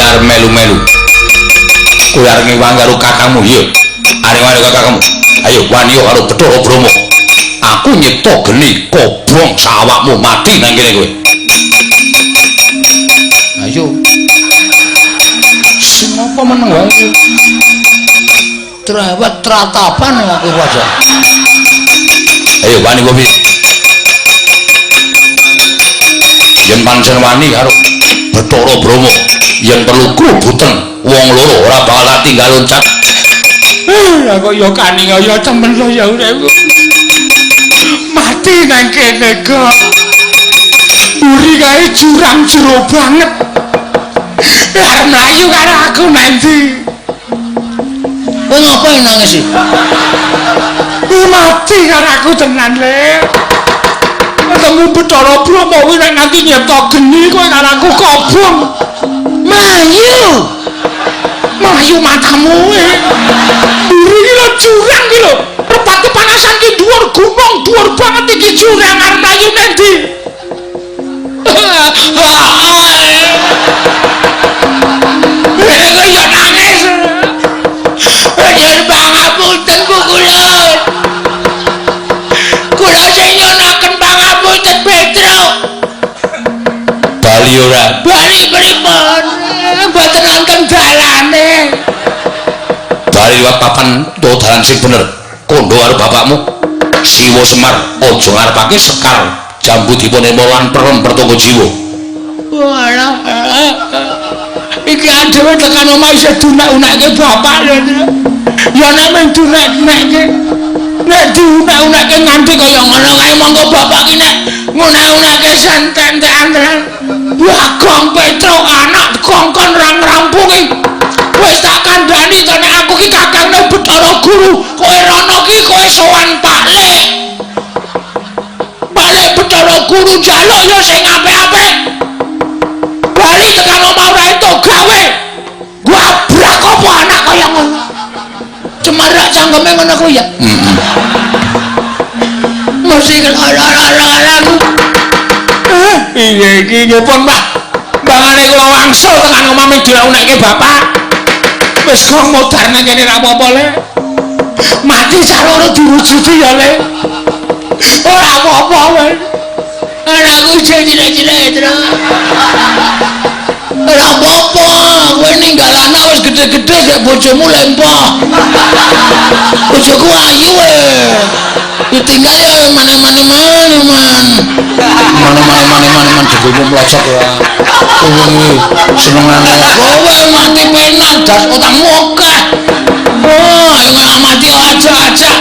arep melu-melu. Kowe arep ngiwang karo kakangmu ya. Arep wani kakangmu. Ayo wani karo Bathara Brahma. Aku nyipta geni kobong sawakmu mati nang kene kowe. Ayo. Semapa meneng wae. Trawat tratapan aku wae. Ayo wani kowe. Yen pancen wani karo Bathara Brahma, yen perlu krubutan wong loro ora bakal tinggal loncat. Kok ya kaningaya temen lho ya urip. Mati nang kene kok. Mburi kae jurang jero banget. Arep mlayu karo aku nanti. Kowe ngapain nangis sih? Mati karo aku tenan le. Ketemu Bathara Brahma kuwi nek nanti nyipta geni kowe karo aku kobong. Melayu matamu mburi iki lho jurang iki lho. Repate panasan ki dhuwur gunung, dhuwur banget iki jurang arep mlayu nang ndi? Kok ya nangis. Yen pangapunten Bu kula. Kula sing nyonaken pangapunten Petruk. Bali ora? Bali pripun? Mboten wonten dalane. Bali liwat papan to dalan sing bener. Kondo karo bapakmu. Siwa Semar aja ngarepake Sekar jambu dipun lan perem pertunggu jiwa. Walah. Iki adewe tekan omah isih dunek-unekke bapak lho. Ya nek men dunek-unekke. Nek diunek-unekke nganti kaya ngono kae monggo bapak ki nek ngunek-unekke santen-santen. Bagong Petruk anak kongkon rang-rampungi. Wis tak kandhani to nek aku ki kakangne Bathara Guru. Kowe rono ki kowe sowan Pak Lek. Pak Lek Bathara Guru njaluk ya sing apik-apik. Bali tekan omah ora entuk gawe. Gabrak apa anak kaya ngono. Cemarak cangkeme ngono kuwi ya. Mesti kelala-lala. Iya iki nyepon Pak. Bangane kula wangsul tekan omah ming diunekke bapak. Wis kok modar nang kene ra apa-apa le. Mati sarana diwujudi ya le. Ora apa-apa wae. Anakku cilik-cilik terus. Ora apa-apa, kowe ninggal anak wis gede-gede gek bojomu lempoh. Bojoku ayu ditinggal ya mane-mane man. Mane-mane jebulmu mlocok ya. Senengane kowe mati penak das otakmu akeh. Oh, ayo mati aja-aja.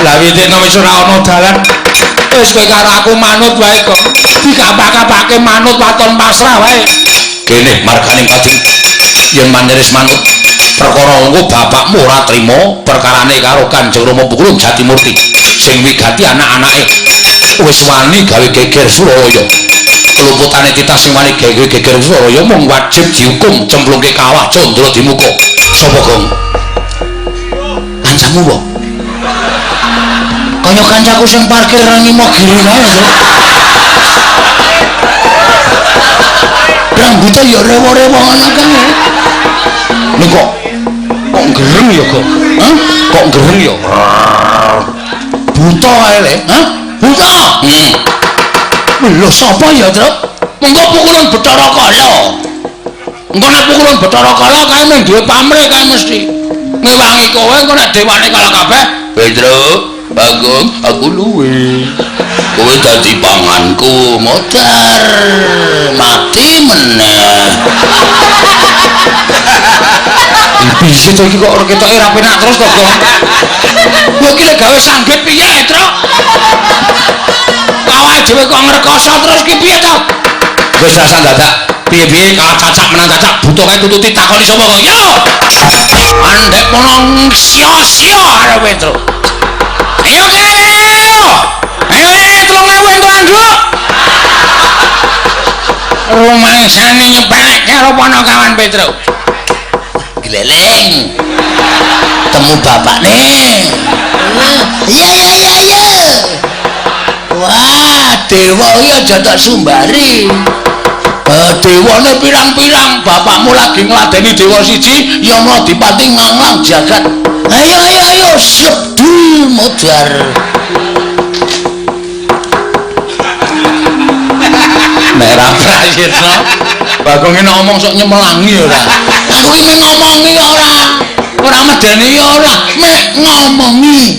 Lah witekno wis ora ana dalan. Wis kowe karo aku manut wae kok. Dikapake manut waton pasrah wae. Kene marganing pati. Yen manderis manut perkara engko bapakmu ora trima perkarane karo Kanjeng Rama Pukulung Jatimurti sing wigati anak-anake. Wis wani gawe geger Suralaya. Keluputane titah sing wani gawe geger Suralaya mung wajib dihukum cemplungke kawah Candra Dimuka. Sapa, Gong? Kancamu apa? Kaya kancaku sing parkir nang Imogiri kae. Rambutnya ya rewo-rewo ngono kan ya. Nih kok gereng ya kok? Hah? Kok gereng ya? Buta ae le. Hah? Buta? Lho sapa ya, Truk? Mengko pukulan Bathara Kala. Engko nek pukulan Bathara Kala kae mung duwe pamrih kae mesti. Ngewangi kowe engko nek dewane kalah kabeh. Petruk, Bagong, aku luwe. Kowe dadi panganku, modar mati meneh. Piye to iki kok ora ketoke ra penak terus to, Gong? Kowe iki lek gawe sanggit piye, Truk? Awake dhewe kok ngrekoso terus ki piye to? Wis rasa dadak. Piye-piye kalah cacak menang cacak butuh kae tututi takoni sapa kok? Yo! Andek monong sia-sia arep Truk. Ayo kene. Ayo 3.000 entuk anduk. Rumangsane nyepelek karo ponokawan Petruk. Gleleng. Temu bapak nih. Iya. Wah, dewa iki aja tak sumbari. dewane pirang-pirang bapakmu lagi ngladeni dewa siji Yama Dipati nganglang jagat ayo sebdul modar nek ra prayitna Bagong iki ngomong sok nyemelangi ora aku iki ngomongi ora medeni ora mek ngomongi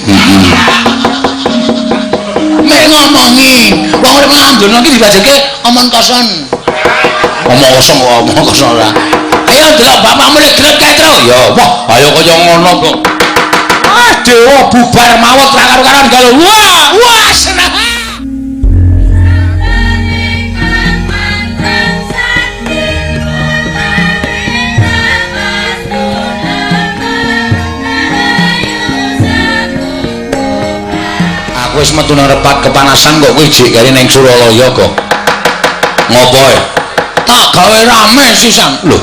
wong urip nang donya iki dibajake omong kosong ora ayo delok bapakmu lek grep kae tro ya wah ayo kaya ngono kok dewa bubar mawon ra karo-karan galuh wah seneng wis metu nang repat kepanasan kok kowe jek kari ning Suralaya kok. Ngopo e? Tak gawe rame sisan. Lho.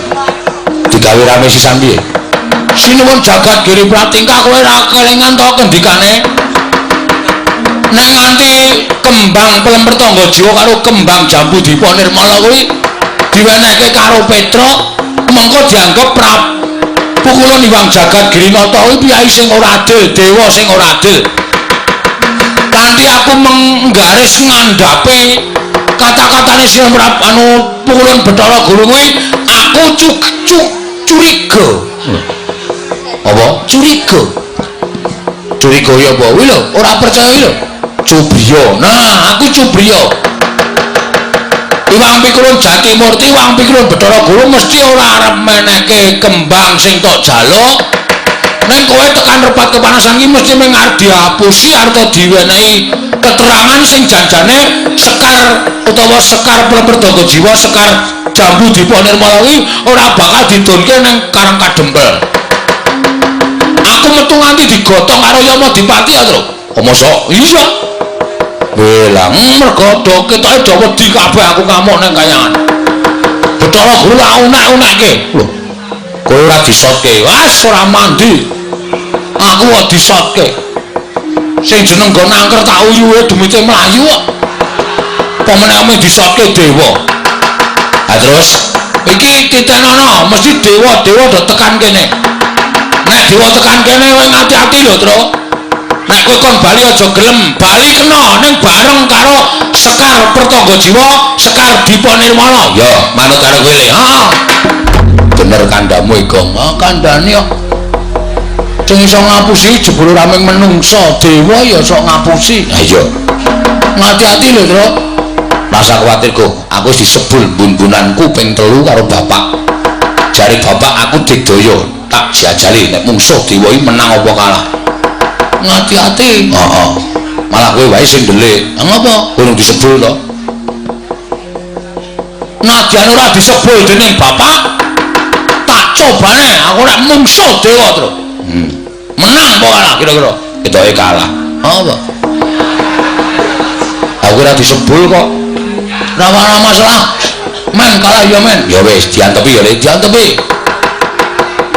Digawe rame sisan piye? Sinuwun jagat Giri Pratingkah kowe ra kelingan to kendikane. Nek nganti kembang pelemper tangga jiwa karo kembang jambu dipa nirmala kuwi diwenehke karo Petruk, mengko dianggep pukulan Hyang Jagat Girinata kuwi piyai sing ora adil, dewa sing ora adil. Kanthi aku menggaris ngandhape kata-katane sing pukulan Bathara Guru kuwi aku curiga. Apa? Curiga. Curiga ya apa? Kuwi lho, ora percaya iki lho. Cubriya. Nah, aku Cubriya. Iwang Pikulun Jati Murti, Iwang Pikulun Bathara Guru mesti ora arep menehke kembang sing tok jaluk. Neng kowe tekan repat kepanasan iki mesti mung arep diapusi arep diwenehi keterangan sing janjane sekar utawa sekar pelemper tangga jiwa sekar jambu dipa nirmala kuwi ora bakal didunke nang Karang Kadempel. Aku metu nganti digotong karo Yama Dipati ya, Tru. Mosok? Iya. Belang mergo ketoke do wedi kabeh aku ngamuk nang kayangan. Bathara Guru la unek-unekke. Lho. Kowe ora disotke. Wes ora mandi. Aku kok disotke. Sing jeneng nggon angker tak uyuhe demite mlayu kok. Pamane ame disotke dewa. Ha terus iki titenono mesti dewa-dewa do tekan kene. Nek dewa tekan kene kowe ngati-ati lho, Tru. Nek kowe kon bali aja gelem, bali kena ning bareng karo Sekar Pertangga Jiwa, Sekar Dipa Nirmala. Ya, manut karo kowe le. Heeh. Bener kandhamu Igong. Kandhane kok sing iso ngapusi jebul raming menungsa, dewa ya sok ngapusi. Ha iya. Ngati-ati lho, Tru. Rasa kuwatir kok, aku wis disebul bun-bunanku ping 3 karo bapak. Jare bapak aku digdaya, tak jajali nek mungsuh dewa iki menang apa kalah. Ngati-ati. Heeh. Malah kowe wae sing ndelik. Ngapa? Kurang disebul to. Nadyan ora disebul dening bapak, tak cobane aku nek mungsuh dewa, Tru. Menang apa kalah kira-kira? Ketoke kalah. Apa? Aku ora disebul kok. Ora ana masalah. Men kalah ya men. Ya wis diantepi ya diantepi.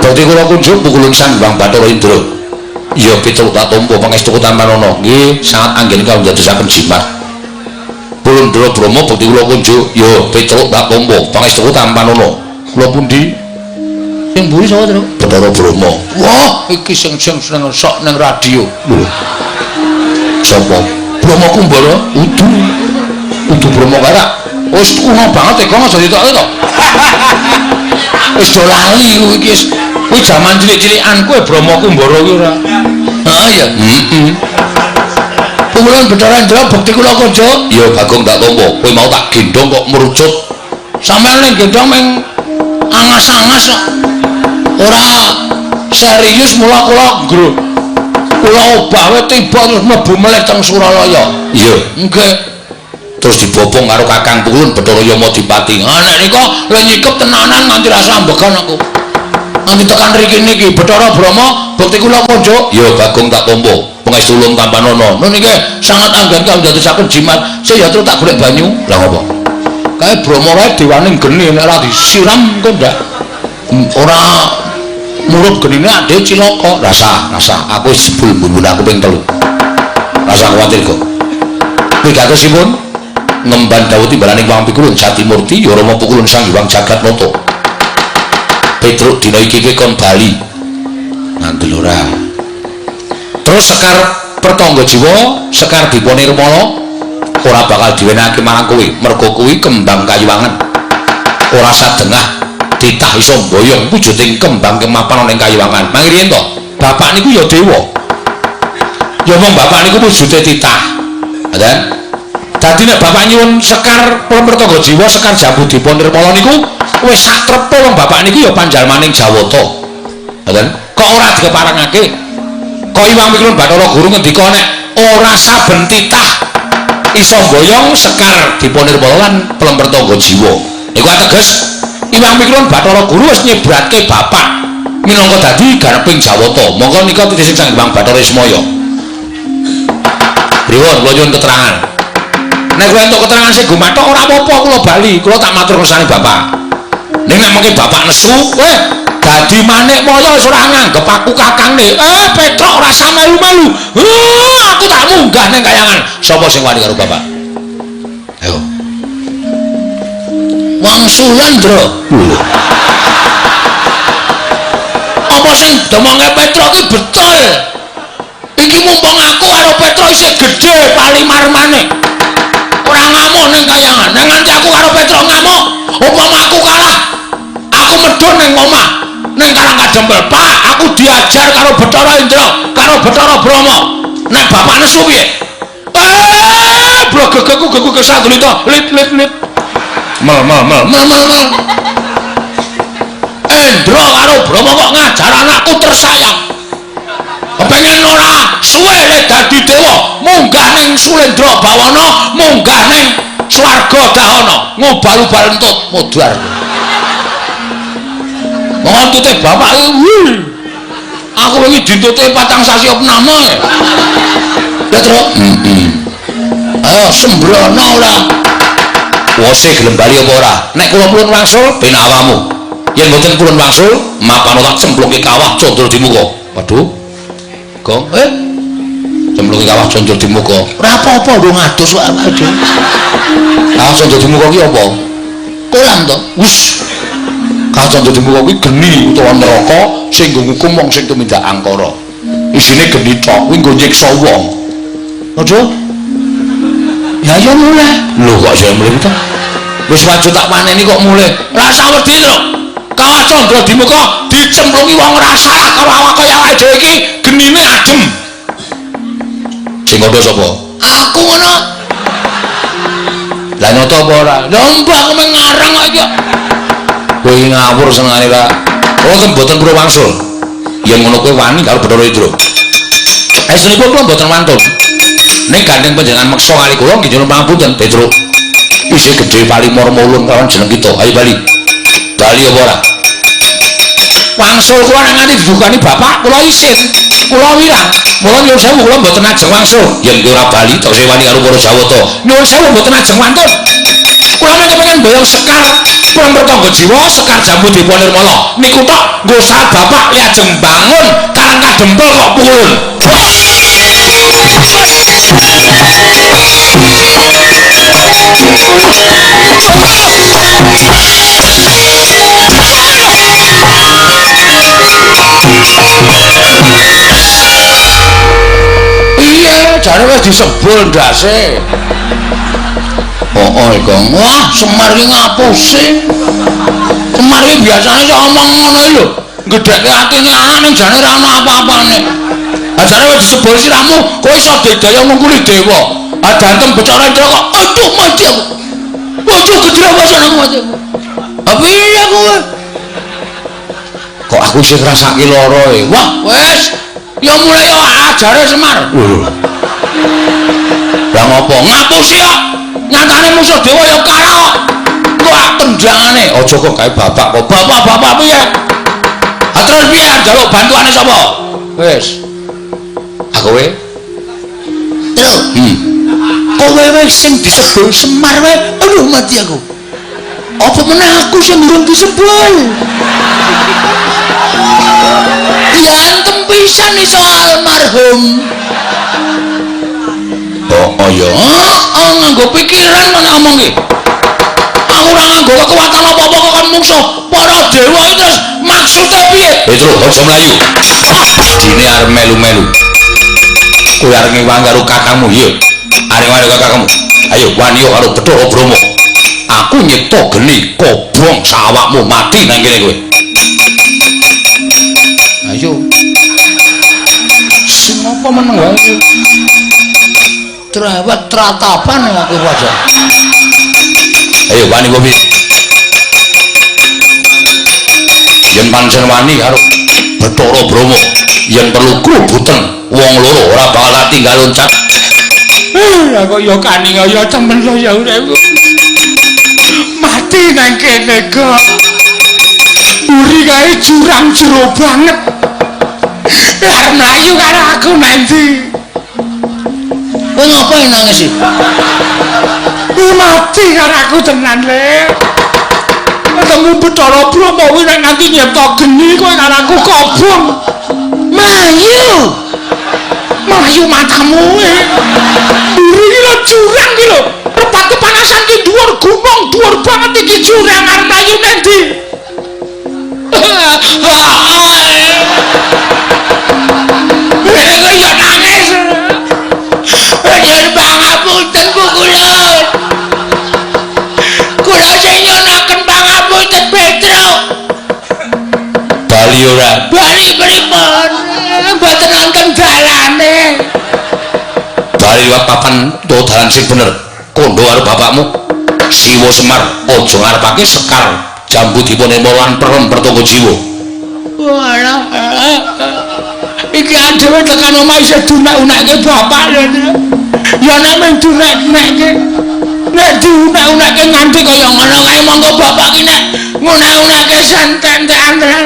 Dadi kula kunjuk pukulun Sang Hyang Bathara Indra. Ya Pitruk tak tampa pangestu Tambanana. Nggih, sangat anggen kawula ndadosaken jimat. Pulundra Brahma bukti kula kunjuk ya Pitruk tak tampa pangestu Tambanana. Kula pundi? Sing mburi sapa, Tru? Bathara Brahma. Wah, iki sing seneng sok nang radio. Lho. Sapa? Brahma Kumbara? Udu Brahma Karak. Wis kuno banget kok aja ditoke to. Wis do lali iki wis. Kuwi jaman cilik-cilikan kowe Brahma Kumbara kuwi ora. Heeh ya. Heeh. Pukulan Bathara Indra bukti kula kunjuk. Ya Bagong tak tampa. Kowe mau tak gendong kok merucut. Sampeyan ning gendong meng angas-angas kok. Ora serius mula kula obah wae tiba terus mlebu meleh teng Suralaya. Iya, nggih. Terus dibopong karo Kakang Pukulun Bathara Yama Dipati. Nek nika lha nyikep tenanan nganti rasa ambekan aku. Nganti tekan riki niki Bathara Brahma bukti kula kunjuk. Ya Bagong tak tampa pangestu Ulung Tambanana. Niki sangat anggen kawula ndadosaken jimat. Saya terus tak golek banyu. Lah ngopo? Kae Brahma wae dewaning geni nek ora disiram kok ndak ora mulut genine ade cilaka. Rasa aku wis jebul mbun aku ping 3. Rasa kuwatir kok. Kuwi katosipun ngemban dawuh timbalan ing Wang Pikulun Jatimurti ya Rama Pukulun Sang Hyang Jagatnata. Petruk dina iki kon bali. Ngandel ora. Terus Sekar Pertangga Jiwa, Sekar Diponirmala ora bakal diwenehake marang kowe, merga kuwi kembang kayuwangan. Ora sadengah titah iso mboyong wujuding kembang kemapan ning kayuwangan. Mangriyen to, bapak niku ya dewa. Ya wong bapak niku wujude titah. Ngoten. Dadi nek bapak nyuwun Sekar Pertangga Jiwa, Sekar Jambu Diponirmala niku wis satrepe wong bapak niku ya panjalmaning Jawata. Ngoten. Kok ora dikeparengake? Kok Iwang Pikulun Bathara Guru ngendika nek ora saben titah iso mboyong Sekar Diponirmala lan Pertangga Jiwa. Iku ateges Iwang Pikulun Bathara Guru wis nyebratke bapak minangka dadi garping Jawata. Monggo nika titih Sang Hyang Bathara Ismaya. Pripun kula nyuwun keterangan. Nek kowe entuk keterangan sing gumathok ora apa-apa kula bali, kula tak matur kersane bapak. Ning nek mengke bapak nesu, dadi manik moyo wis ora nganggep aku kakangne. Petruk ora usah melu-melu. Aku tak munggah ning kayangan. Sapa sing wani karo bapak? Ayo. Wang Sulandra. Apa sing demonge Petruk iki betul? Iki mumpung aku karo Petruk isih gedhe palimarmane. Ora ngamuk ning kayangan. Nek nganti aku karo Petruk ngamuk, upama aku kalah, aku medhun ning omah. Ning Karangkadempel, Pak, aku diajar karo Bathara Indra, karo Bathara Brahma. Nek bapak nesu piye? Gegeku kesandulita, lit. Mel. Indra karo Brahma kok ngajar anakku tersayang. Kepengen ora suwe lek dadi dewa, munggah ning Sulendra Bawana, munggah ning swarga Dahana, ngobal-ubal entut modar. Ngontute bapak iki. Aku wingi dintute 4 sasi opname. Ya, Tru. Ayo sembrono ora. Wose gelem bali apa ora? Nek kula purun wangsul ben awamu. Yen mboten purun wangsul, mapan tak cemplungke kawah condro di muka. Waduh. Kok cemplungke kawah condro di muka. Ora apa-apa lho ngadus wae dhewe. Ah condro di muka ki apa? Kolam to. Wis. Kawah condro di muka kuwi geni utawa neraka sing nggo ngukum wong sing tumindak angkara. Isine geni tok kuwi nggo nyiksa wong. Aduh. Ya mulai. Lho kok saya mulai to? Wis wajib tak paneni kok mulai. Rasa wedi lho. Kawah condro di muka dicemplungi wong ora salah karo awak kaya awake dhewe iki genine adem. Sing ngono sapa? Aku ngono. Lah nyoto apa ora? Lah mbak aku ngarang kok iki. Kowe ngawur senengane ra. Oh mboten purun wangsul. Yen ngono kowe wani karo Bathara Indra. Esunipun kula mboten wantun. Ning gandeng panjenengan meksa kali kula nggih nyuwun pangapunten, Petruk. Isih gedhe palimor mulun kawan jeneng kita. Ayo bali. Bali apa ora? Wangsul kula nang nganti didukani bapak, kula isin. Kula wirang. Mula nyuwun sewu kula mboten ajeng wangsul. Yen kowe ora bali tok sewani karo para Jawata. Nyuwun sewu mboten ajeng wantun. Kula pengen boyong Sekar Pertangga Jiwa, Sekar Jambu Diponirmala. Niku tok nggo saat bapak li ajeng bangun Karangkadempel kok purun. Iya, jare wis disebul ndase. Iku. Wah, Semar iki ngapusi. Semar iki biasane sok omong ngono lho. Gedhekke atine anak ning jane ora ana apa-apane. Ajare wis disebul siramu, kowe iso dedaya ngungkuli dewa. Dantem Bathara Indra kok aduh mati aku. Waduh gedhe wasane mati aku. Piye kowe? Kok aku sing ngrasake lara e. Wah, wis. Ya mulai yo ajare Semar. Lah ngopo? Ngapusi kok. Nyatane musuh dewa ya kalah kok. Kok tendangane. Aja kok gawe bapak kok. Bapak piye? Terus piye njaluk bantuane sapa? Wis. Kowe? Terus. Kowe wis sing disebul Semar wae. Aduh mati aku. Apa meneh aku sing durung disebul? Diantem pisan iso almarhum. Oh ya. nganggo pikiran mana ngomong iki. Aku ora nganggo kekuatan apa-apa kok kan mungsuh para dewa iki terus maksudnya piye? Petro aja mlayu. Dine arep melu-melu. Kowe arep ngiwang karo kakangmu iya. Arep wani karo kakangmu. Ayo wani karo Bathara Brahma. Aku nyipta geni kobong sawakmu mati nang kene kowe. Ayo. Sing apa meneng wae. Trawet tratapan aku wae. Ayo wani kowe. Yen pancen wani karo Bathara Brahma, yen perlu krubuten wong loro ora bakal tinggal loncat. Ya kok ya kaningaya temen lho ya uripku. Mati nang kene kok. Uri kae jurang jero banget. Arep mlayu karo aku nanti. Kowe ngapain nangis sih? Mati karo aku tenan le. Ketemu Bathara Brahma kuwi nek nganti nyipta geni kowe karo aku kobong. Melayu matamu Uri iki lho jurang iki lho. Rebat kepanasan ki dhuwur gunung, dhuwur banget iki jurang arep mlayu nang ndi? Kowe ya nangis. Yen pangapunten Bu Kulon. Kula sing nyonaken pangapunten Petro. Bali ora. Bali pripun? Mboten wonten dalane. Bali wae papan to dalan sing bener. Kondo karo bapakmu. Siwa Semar aja ngarepake Sekar jambu dipun emolan perem pertunggu jiwa. Walah. Iki adewe tekan omah isih dunek-unekke bapak lho. Ya nek men dunek-unekke. Nek diunek-unekke nganti kaya ngono kae monggo bapak ki nek ngunek-unekke santen-santen.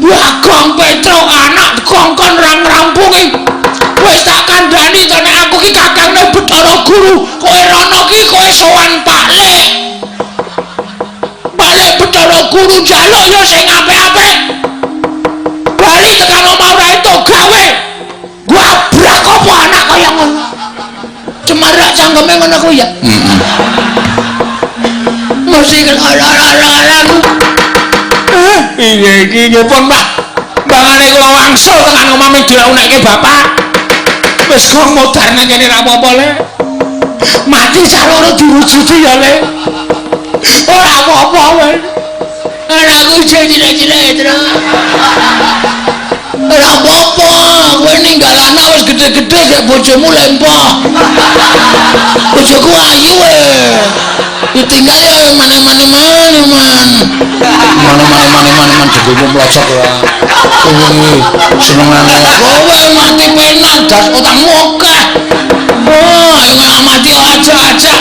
Bagong Petro anak kongkon rampungi. Wis tak kandhani to nek aku ki kakangne Bathara Guru. Kowe rono ki kowe sowan Pak Lek. Pak Lek Bathara Guru njaluk ya sing apik-apik. Bali tekan omah ora entuk gawe. Gua abrak apa anak kaya ngono. Cemarak cangkeme ngono kuwi ya. Mesti lara-lara. Iya iki nyuwun Pak. Bangane kula wangsul tekan omah ming diunekke bapak. Wis kok modar nang kene ra apa-apa le. Mati sarana diwujudi ya le. Ora apa-apa wae. Anakku cilik-cilik terus. Ora apa-apa, kowe ninggal anak wis gede-gede gek bojomu lempoh. Bojoku ayu e. Ditinggal ya mane-mane jenggomu mlocok ora. Senengane kowe mati penak das utangmu akeh. Oh, ayo mati aja.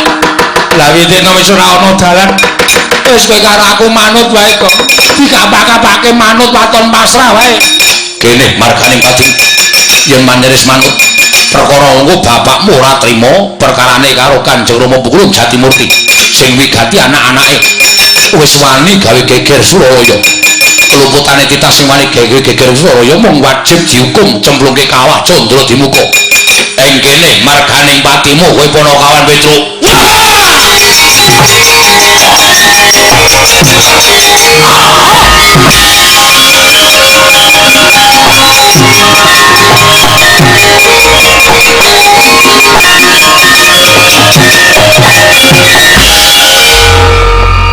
Lah witekno wis ora ana dalan. Wis kowe karo aku manut wae kok. Dikapak-kapake manut waton pasrah wae. Kene marganing pati. Yen manderis manut perkara engko bapakmu ora trima perkarane karo Kanjeng Rama Pukulun Jatimurti sing wigati anak-anake wis wani gawe geger Suralaya. Keluputane titah sing wani gawe geger Suralaya mung wajib dihukum cemplungke kawah Candra Dimuka. Ing kene marganing patimu kowe Panakawan Petro.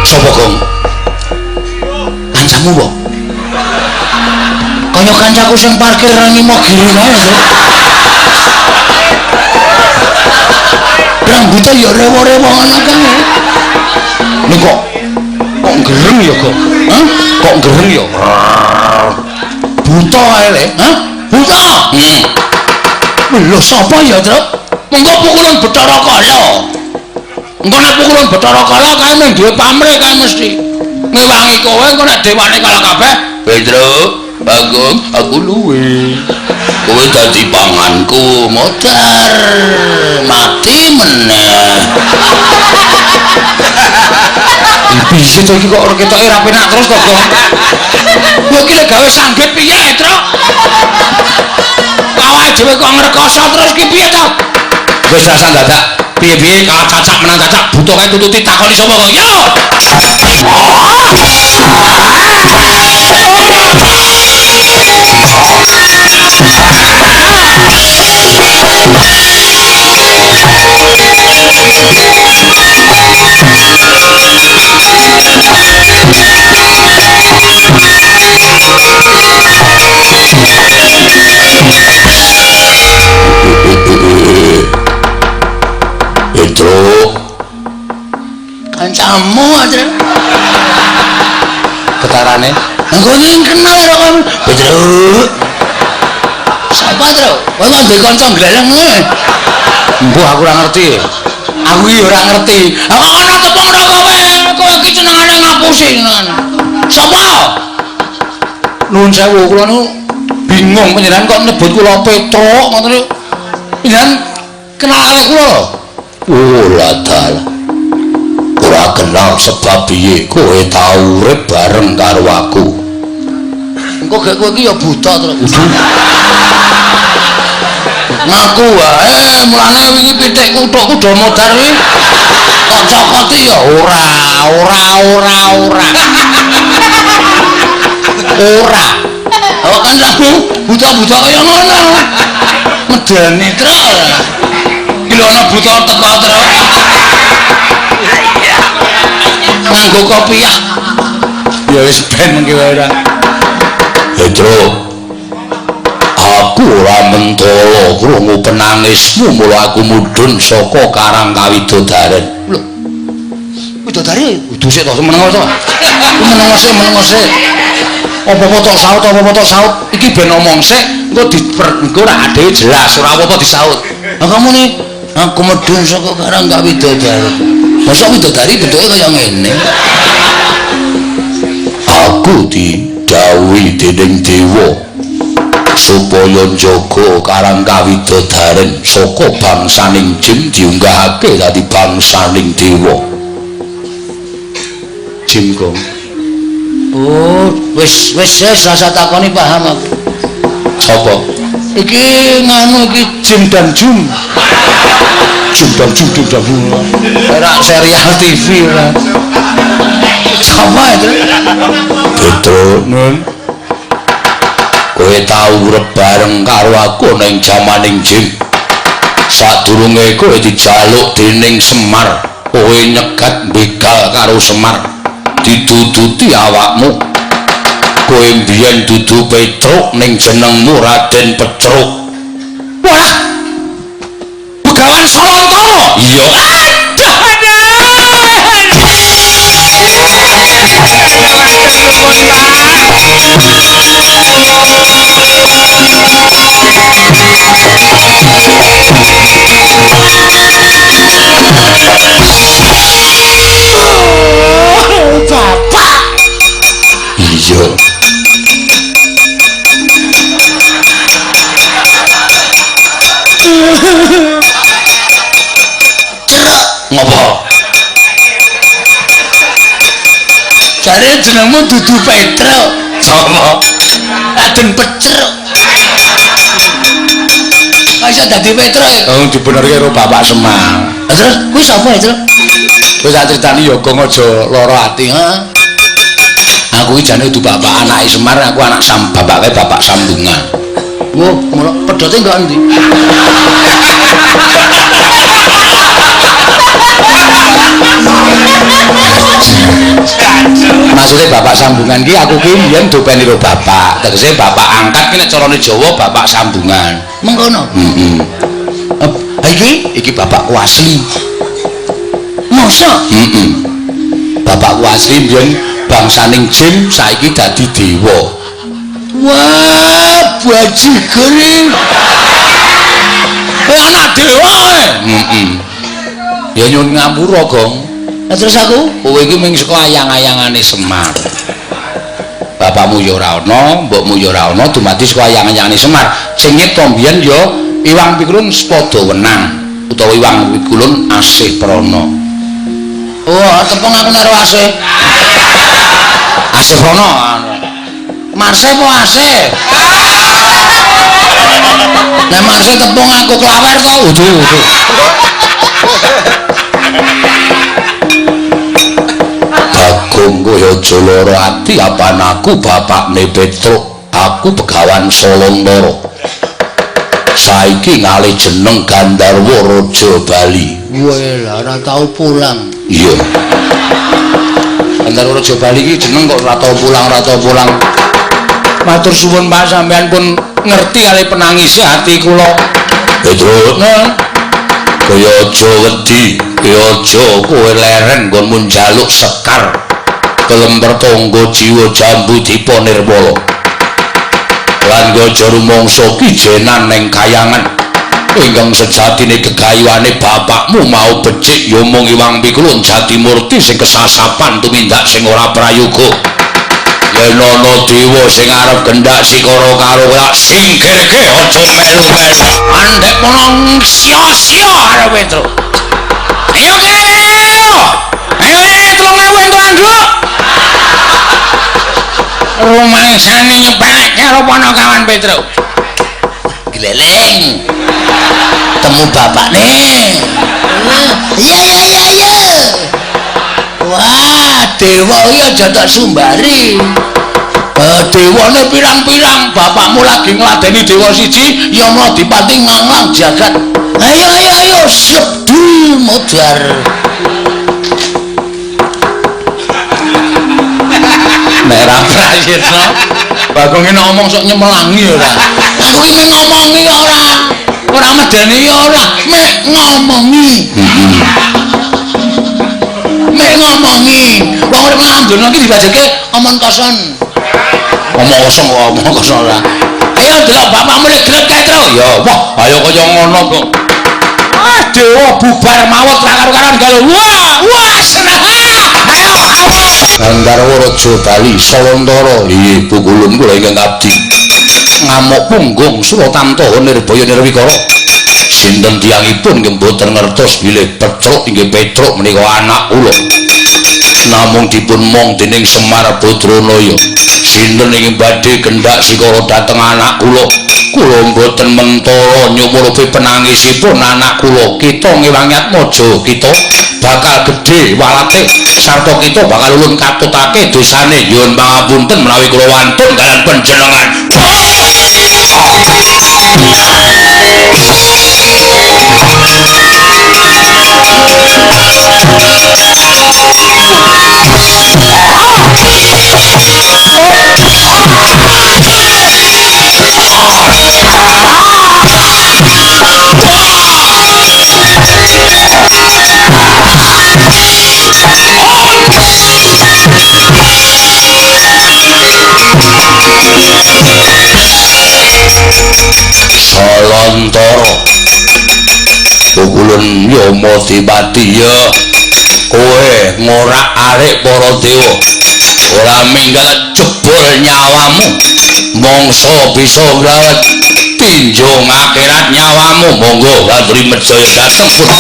Sopo Gong? Kancamu mbok? Kaya kancaku sing parkir nang mobil wae lho. Rambutnya ya rewo-rewo ngono kan. Lho kok gereng ya kok? Hah? Kok gereng ya? Buta ae le. Hah? Buta? Lho sapa ya, Truk? Mengko Pukulun Bathara Kala. Engko nek Pukulun Bathara Kala kae mung duwe pamrih kae mesti. Ngewangi kowe engko nek dewane kala kabeh. Petro, Bagong, aku luwe. Kowe dadi panganku, modar. Mati meneh. Bisa to iki kok ora ketoke ra penak terus kok, Gong. Kowe iki lek gawe sanggit piye, Truk? Awake dhewe kok ngrekoso terus ki piye to? Wis rasa dadak. Piye-piye kalah cacak menang cacak buta kae tututi takoni sapa kok. Yo. Petro kancamu aja ketarane aku ingin kenal karo kamu Petro siapa Petro kowe kok duwe kanca gleleng mbuh aku ora ngerti aku iki ora ngerti ana tepung ora kowe iki jenengane ngapusi jenengane sapa nuwun sewu kula nu bingung panjenengan kok nyebut kula Petro ngoten niku panjenengan kenal karo kula ora dalah ora kenal sebab piye kowe tau urip bareng karo aku engko gek kowe iki ya buta terus ngaku wae mulane wingi pitikku tok kudu modar kuwi kok cokoti ya ora kok kan aku buta-buta kaya ngono medeni terus lho ana buta teko terus nganggo kopiah ya wis ben mengki wae ora Petro aku ora mentolo krungu penangismu mula aku mudhun saka Karang Kawidodaren lho Widodari kudu sik to menengo to menengo sik apa-apa tok saut iki ben omong sik engko ora dhewe jelas ora apa-apa disaut kamu nih aku medun saka Karang Kawidodaren masa Widodari bentuke kaya ngene aku didhawuhi dening dewa supaya njaga Karang Kawidodaren saka bangsaning jin diunggahake dadi bangsaning dewa jin kok oh wis rasa takoni paham aku sapa iki nganu iki jin dan jum era serial TV lah sama itu betul nun kowe tau urip bareng karo aku ning jamaning jin sadurunge kowe dijaluk dening Semar kowe nyegat begal karo Semar ditututi awakmu kowe mbiyen dudu Petruk ning jenengmu Raden Petruk wah Begawan Salontana iya Bapak iya ngopo jare jenengmu dudu Petro sapa Raden Petruk kaya dadi Petro oh dibenerke karo Bapak Semar terus kuwi sapa itu wis tak critani ya kok aja lara ati aku iki jane dudu bapak anake Semar aku anak bapake Bapak Sambungan wah pedote kok endi maksudnya Bapak Sambungan ki aku ki mbiyen dopeni karo bapak tegese bapak angkat ki nek carane Jawa Bapak Sambungan mengkono iki bapakku asli masa bapakku asli mbiyen bangsaning jin saiki dadi dewa wah bajigur anak dewa ya nyun ngapura gong terus aku kowe iki mung saka ayang-ayangane Semar bapakmu ya ora ana mbokmu ya ora ana dumadi saka ayang-ayangane Semar singit to mbiyen ya Iwang Pikulun Spada Wenang utawa Iwang Pikulun Asih Prana oh tepung aku karo Asih Prana Marse apa Asih nek Marse tepung aku klawer kok udu Bagong kowe aja lara ati apan aku bapakne Petruk, aku Begawan Solondoro. Saiki ngalih jeneng Gandarwa Raja Bali. Weh lah ora tau pulang. Iya. Gandarwa Raja Bali iki jeneng kok ora tau pulang. Matur suwun Pak sampean pun ngerti kali penangise ati kula. Petruk. Kaya aja wedi, kaya aja kowe leren nggonmu njaluk sekar. Kelemper tangga jiwa jambu dipa nirwala. Lan aja rumangsa kijenan ning kayangan. Ingkang sejatine gegayuhane bapakmu mau becik ya mung Iwang Pikulun Jatimurti sing kesasapan tumindak sing ora prayoga. Yen ana dewa sing arep gendak sikara karo kowe singkirke aja melu-melu. Andhek mono sia-sia arep Petro. Ayo kene. Ayo 3.000 entuk anduk. Rumangsane nyepelek karo ponokawan Petro. Gleleng. Temu bapakne. Iya. Wah, dewa iki aja tak sumbari. Dewane pirang-pirang, bapakmu lagi ngladeni dewa siji, ya mau dipati nganglang jagat. Ayo, sedul modar. Nek ra prayitna, Bagong iki ngomong sok nyemelangi ora. Aku iki ngomongi ora medeni ora, mek ngomongi. Mek ngomongi. Wong urip nang donya iki dibajeke omong kosong. Omong kosong ora. Ayo delok bapakmu lek gelem ketro. Ya, wah, ayo kaya ngono kok. Dewa bubar mawon ra karo-karan galuh. Wah, seneng. Ayo. Gandarwa Raja Bali Solondoro. Nggih, pukulun kula ingkang abdi. Ngamuk punggung Suratamtaha Nirbaya Nirwikara. Sinten tiyangipun nggih mboten ngertos bilih Petruk inggih Petruk menika anak kula. Namung dipun mong dening Semar Badranaya. Sinten ingkang badhe gendak sikara dhateng anak kula. Kula mboten mentara nyumurupi penangisipun anak kula. Kita ngewangi atmaja kita bakal gedhe walate sarta kita bakal ulun katutake dosane. Nyuwun pangapunten menawi kula wantun kalian panjenengan. Solondoro pukulun Yamadewati ya kowe ngorak-arik para dewa ora minggal jebul nyawamu mongso bisa ngrawet tinjung akhirat nyawamu. Monggo Wadri Medjaya dateng pun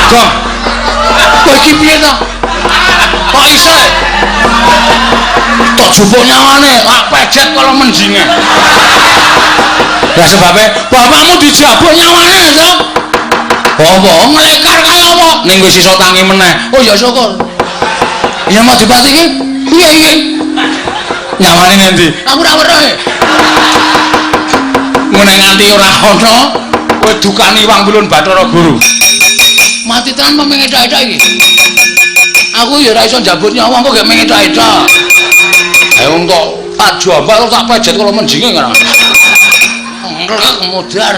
Gong, kowe iki piye to? Kok iso? Tok jupuk nyawane, lak pejet kala menjinge. Lah sebabe bapakmu dijabuk nyawane, to? Apa nglekar kaya apa? Ning wis iso tangi meneh. Oh ya syukur. Ya mau dipati iki? Piye? Nyawane ngendi? Aku ora weruh. Ngene nganti ora ana, kowe dukani Iwang Pikulun Bathara Guru. Mati tanpa mengedha-edha iki. Aku ya ora iso njabut nyawa kok gek mengedha-edha. Ayo kok tak jombal tak pejet kala menjinge ngono. Ngrek modar.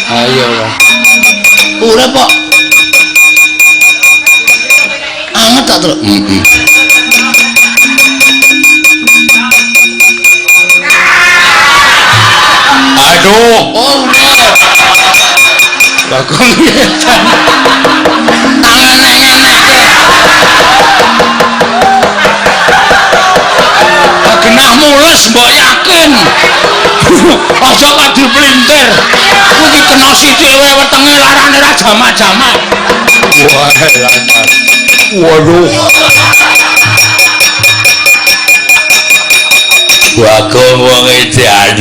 Ayo lah. Urip kok. Anget tak, Truk? Aduh, oh urip. Bagong ngetan. Tangane ngene. wis mbok yakin. Aja kadhi plintir. Kuwi kena sithik wae wetenge larane ra jamak-jamak. Wah, lancar. Waduh. Bagong wong edan.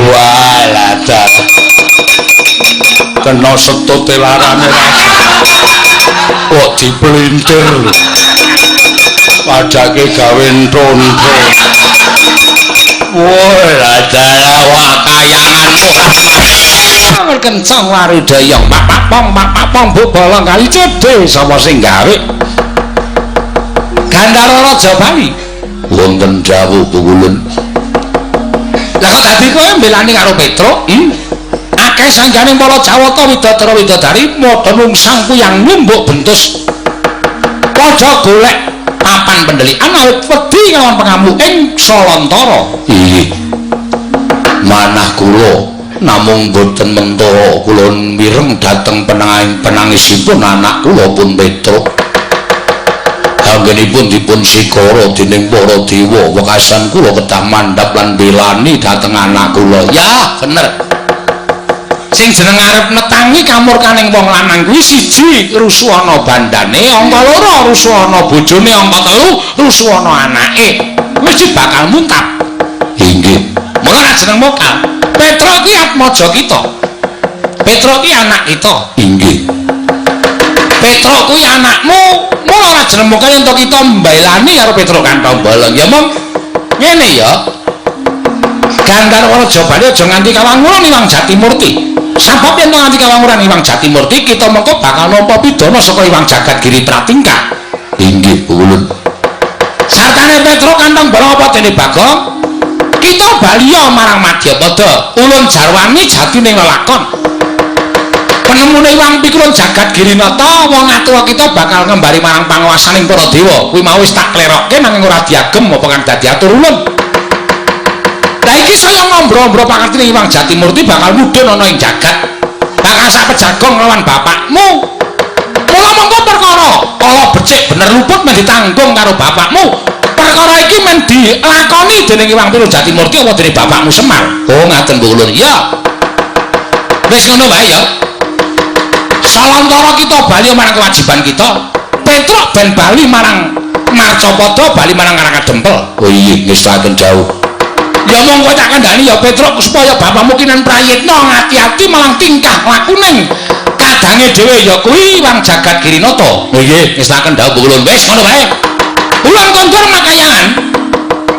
Wah, lancar. Kena setute larane ra. Kok diplintir. Padake gawe enthon-enthon. Woi, adalah wakayanganmu Ahmad. Kencang lari dayong mak-pong bu bolong kali cede sapa sing gawe. Gandara Raja Bali. Wonten dawuh Ulun. Lah kok dadi kowe mbelani karo Petruk? Akeh sanjane para Jawata Widodara Widodari padha nungsang kuyang numbuk bentus. Padha golek papan pendelikan awit wedi kelawan pengamu ing Salantara. Inggih. Manah kula namung boten mentara kula mireng dhateng penangisipun anak kula pun Petruk. Anggenipun dipun sikara dening para dewa wekasan kula kedah mandhap lan belani dhateng anak kula. Ya, bener. Sing jeneng arep netangi kamurkaning wong lanang kuwi siji rusuh ana bandane, angka loro rusuh ana bojone, angka telu rusuh ana anake. Mesti bakal muntap. Inggih. Mula jeneng mokal. Petruk ki atmaja kita. Petruk ki anak kita. Inggih. Petruk kuwi anakmu, mula jeneng mokal ento kita mbailani karo Petruk kantong bolong. Ya mong ngene ya. Gandar Raja Bali aja nganti kawanguran Iwang Jatimurti. Sabab yen nganti kawanguran Iwang Jatimurti kita mengko bakal nampa pidana saka Iwang Jagadgiri Pratingkah. Inggih, Ulun. Sartane Petruk kantong bolong apa dene Bagong? Kita baliya marang Madyapada. Ulun jarwani jatine lelakon. Penemune Iwang Pikulun Jagadgiri Nata wong atua kita bakal ngembari marang panguwasaning para dewa. Kuwi mau wis tak klerokke nanging ora diagem apa kang dadi atur ulun. Lah iki saya ngombro-ombro pangertine Iwang Jatimurti bakal mudhun ana ing jagat. Bakal sak pejagong lawan bapakmu. Mula mongko perkara kala becik bener luput men ditanggung karo bapakmu. Perkara iki men dilakoni dening Iwang Pikulun Jatimurti apa dening bapakmu Semar. Oh, ngaten Bu Ulun. Iya. Wis ngono wae ya. Salantara kita bali marang kewajiban kita. Petruk ben bali marang Marcapada, bali marang Karakadempel. Oh iya, ngestaken dawuh. Ya mong kowe tak kandhani ya Petruk supaya bapakmu kinan prayitna ngati-ati malang tingkah lakuning kadange dhewe ya kuwi Iwang Jagadgiri Nata. Nggih, ngestaken dawuh Bu Ulun. Wis ngono wae. Ulun kondur makayangan.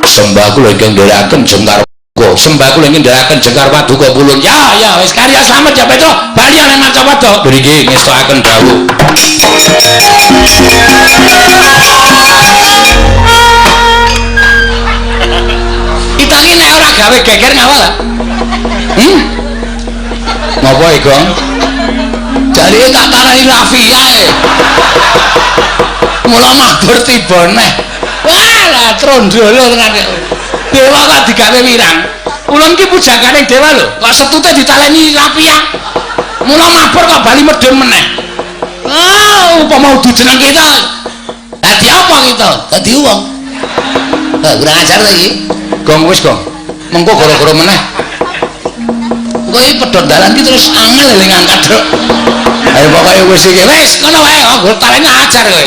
Sembah kula ingkang ndherekaken jengkar sembah kula ingkang ndherekaken jengkar paduka Ulun. Ya, wis karya slamet ya Petruk. Bali nang Marcapada. Mriki ngestakaken dawuh. Kita iki nek ora gawe geger ngawal. Napa iki, Gong? Jarine tak tarani Rafia e. Mula mabur tiba neh. Wah, trondolo tenan. Dewa kok digawe wirang. Ulun ki pujaganing dewa lho, kok setute ditaleni Rafia. Mula mabur kok bali medhun meneh. Ah, upama udu jeneng kita. Dadi apa kita? Dadi wong. Lah kurang ajar lagi. Gong wis, Gong. Mengko gara-gara meneh. Kowe iki pedhot dalan ki terus angel eling angkat, Truk. Ayo pokoke wis iki. Wis, ngono wae, kok taleni ajar kowe.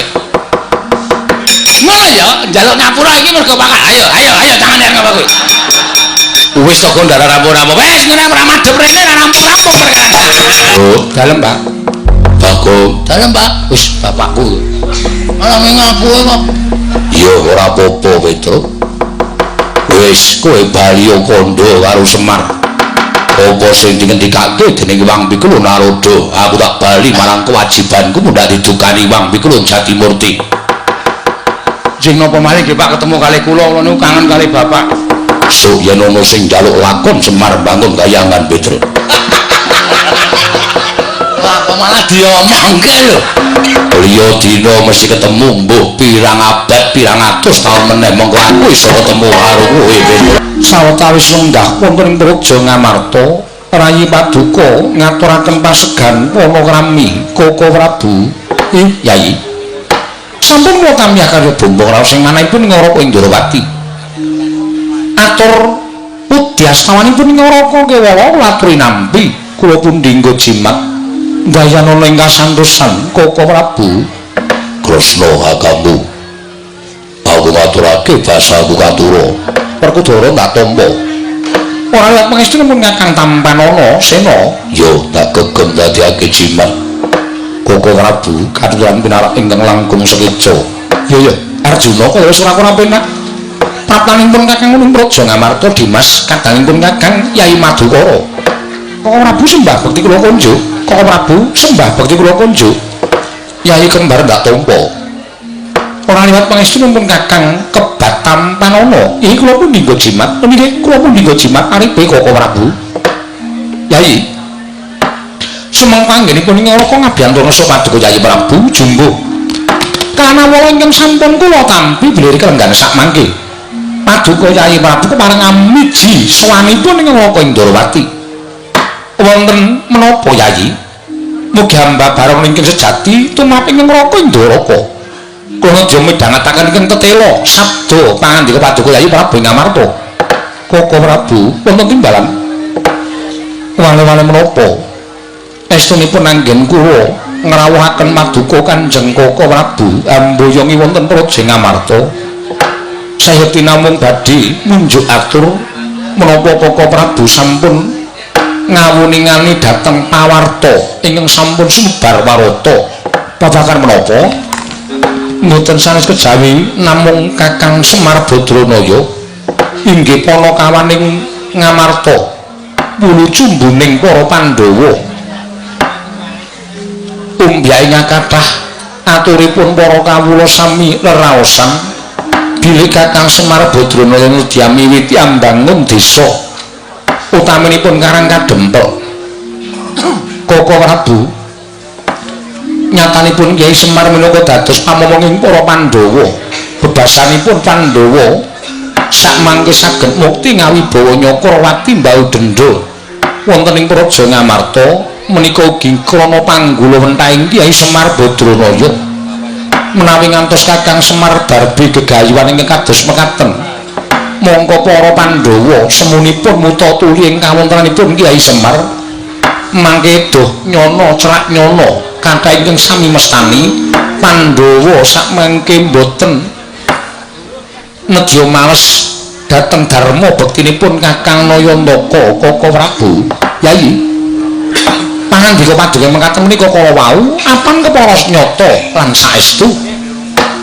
Ngono ya, njaluk ngapura iki mergo pakak. Ayo tangan yang apa kowe. Wis to Gong darah rampung-rampung. Wis ngene ora madhep rene ora rampung-rampung perkara. Oh, dalem, Pak. Bagong. Dalem, Pak. Wis bapakku. Malah ngapuhe kok. Ya ora apa-apa, Petruk. Wis kowe bali kandha karo Semar. Apa sing dingendikake dening Iwang Pikulun Naroda, aku tak bali marang kewajibanku mundak didukani Iwang Pikulun Jatimurti. Sing napa malih nggih Pak ketemu kali kula niku kangen kali Bapak. Sok yen ana sing njaluk lakon Semar bangun kayangan Petruk. Wah, kok malah diomongke lho. Liya dina mesti ketemu mbuh pirang abad pirang atus taun meneh monggo aku iso ketemu karo kowe Petruk. Sawetawis lenggah wonten ing Praja Ngamarta rayi paduka ngaturaken pasegan panakrami Koko Prabu. Yai. Sampun kula tamya karya Bombong Raos sing manahipun ngorok ing Ndrawati. atur udyastawanipun ing Naraka kewala laturi nampi kula pun dinggo jimat dayana ing kasantosan Koko Prabu. Kresna kakangku, aku ngaturake basaku katura Werkudara tak tampa. Ora liwat pangestune pun Kakang Tampanana Sena Yo tak gegem dadiake jimat Koko Prabu katuturan pinarak ingkang langkung sekeca. ya Arjuna kaya wis ora penak patanipun Kakang Praja Ngamarta Dimas kadangipun Kakang Yai Madukara. Koko Prabu sembah bekti kula kunjuk. Koko Prabu sembah bekti kula kunjuk. Yai kembar tak tampa. Ora liwat pangestune pun Kakang Kebatam Panana. Iki kula pun dinggo jimat. Niki kula pun dinggo jimat aripe Koko Prabu. Yai sumeng panggenipun ing Naraka ngabiyantana Paduka Yai Prabu Jumbuh. Kanawala ingkang sampun kula tampi bilih kelenggan sak mangke. Paduka Yai Prabu kepareng amiji sowanipun ing Naraka Indrawati. Wonten menapa Yai? Mugi hamba bareng ingkang sejati tumaping Naraka Indrawata. Kula nedya midhangetaken ingkang tetela sabda pangandika Paduka Yai Prabu Ngamarta. Koko Prabu wonten timbalan. Wale-wale menapa? Estunipun anggen kula ngrawuhaken Paduka Kanjeng Koko Prabu amboyongi wonten Praja Ngamarta. Sayekti namung badhe munjuk atur menapa Koko Prabu sampun ngawuningani dhateng pawarta ingkang sampun sumebar warata. Babagan menapa? Mboten sanes kejawi namung Kakang Semar Badranaya inggih panakawaning Ngamarta wulu cumbuning para Pandhawa. Umbyaing kathah aturipun para kawula sami leraosan bilih Kakang Semar Badranaya nedya miwiti ambangun desa utaminipun Karang Kadempel. Koko Prabu nyatanipun Kyai Semar minangka dados pamomonging para Pandhawa. Bebasanipun Pandhawa sakmangke saged mukti ngawibawa Nyakrawati mbau dendha wonten ing Praja Ngamarta menika ugi krana panggula wentahing Kyai Semar Badranaya. Menawi ngantos Kakang Semar darbi gegayuhan ingkang kados mekaten, mongko para Pandhawa semunipun muta tuli ing kawontenanipun Kyai Semar mangke doh nyono cerak nyono kathah ingkang sami mestani Pandhawa sakmangke boten nedya males dhateng dharma bektinipun Kakang Nayantaka. Koko Prabu Yai pangandika Paduka mekaten menika kala wau apan keparos nyata lan saestu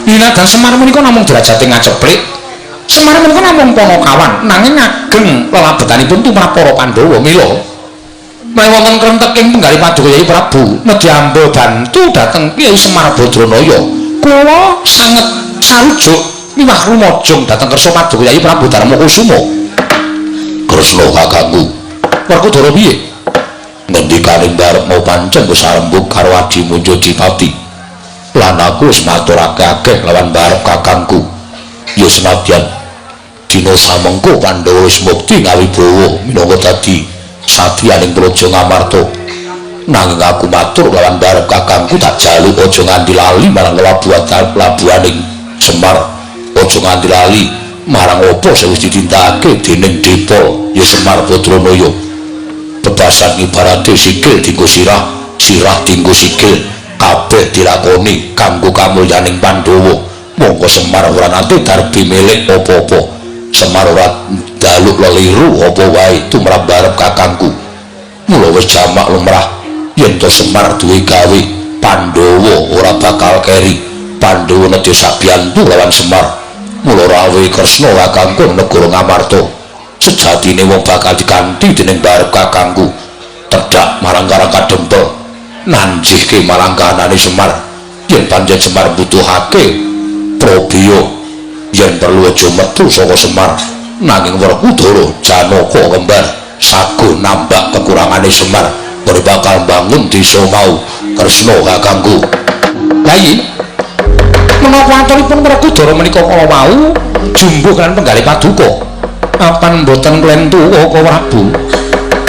Winadan Semar menika namung derajate ngaceplik. Semar menika namung panakawan nanging ageng lelabetanipun tumrap para Pandhawa. Mila menawi wonten krenteking penggalih Paduka Yai Prabu nedya amba bantu dhateng Kyai Semar Badranaya, kula sanget sarujuk miwah rumajeng dhateng kersa Paduka Yai Prabu Darmakusuma. Kresna kakangku, Werkudara piye? ngendikaning barep mau pancen wis arembug karo Adi Muncudipati. Lan aku wis maturake akeh lawan barep kakangku. Ya senadyan dina samengko Pandhawa wis mukti ngawibawa minangka dadi sadyaning Praja Ngamarta. Nanging aku matur lawan barep kakangku tak jaluk aja nganti lali marang labuhaning Semar. Aja nganti lali marang apa sing wis ditindakake dening Depol ya Semar Badranaya. Bebasan ibarate sikil dinggo sirah, sirah dinggo sikil, kabeh dilakoni kanggo kamulyaning Pandhawa. Monggo Semar ora nate darbi milik apa-apa. Semar ora daluk leliru apa wae tumrap barep kakangku. Mula wis jamak lumrah yen to Semar duwe gawe, Pandhawa ora bakal keri. Pandhawa nedya sabiyantu lawan Semar. Mula rawuh Kresna kakangku negara Ngamarta. Sejatine wong bakal diganti dening barep kakangku. Tedhak marang Karang Kadempel, nanjihke marang kahanane Semar. Yen pancen Semar butuhake Prabiya, yen perlu aja metu saka Semar, nanging Werkudara Janaka kembar sago nambah kekurangane Semar. Ora bakal bangun desa mau. Kresna kakangku. Yai menapa aturipun Werkudara menika kala wau jumbuh kan penggalih Paduka? Apan boten klentu Koko Prabu?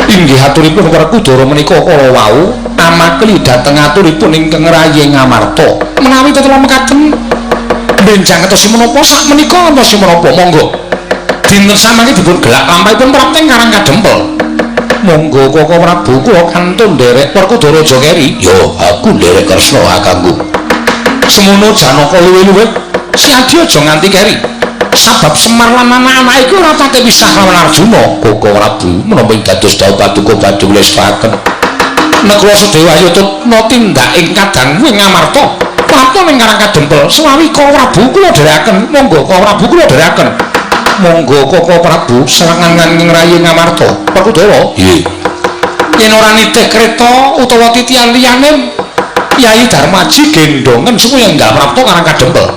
Inggih aturipun Werkudara menika kala wau amakli dhateng aturipun ingkang rayi Ngamarta. Menawi tetela mekaten benjang ngantos menapa sak menika ngantos menapa monggo dinten samangke dipun gelak lampahipun prapting Karang Kadempel. Monggo Koko Prabu kula kantun nderek Werkudara Jokeri. Yo, aku nderek Kresna kakangku. Semono Janaka luwih-luwih, si Adi aja nganti keri. Sabab Semar lan anak-anak iku ora tate pisah lawan Arjuna. Koko Prabu menapa dados dawuh paduka badhe nglestaken. Nek kula Sedewa Yutuna tindak ing kadang wing Ngamarta, prapta ning Karang Kadempel, suwawi Koko Prabu kula dherekaken. Monggo Koko Prabu kula dherekaken. Monggo Koko Prabu serangan ngrayi Ngamarta. Werkudara, nggih. Yen ora nitih kreta utawa titian liyane, Kyai Darmaji gendongen supaya enggak prapta Karang Kadempel.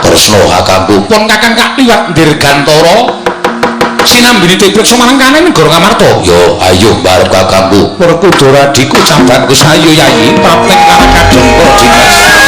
Kresna kakangku pun kakang kak liwat dirgantara sinambini tibrek sumarang kanen negara Ngamarta. Yo ayo barep kakangku. Werkudara diku cabangku sayu Yayi prapting Karang Kadempel dinas.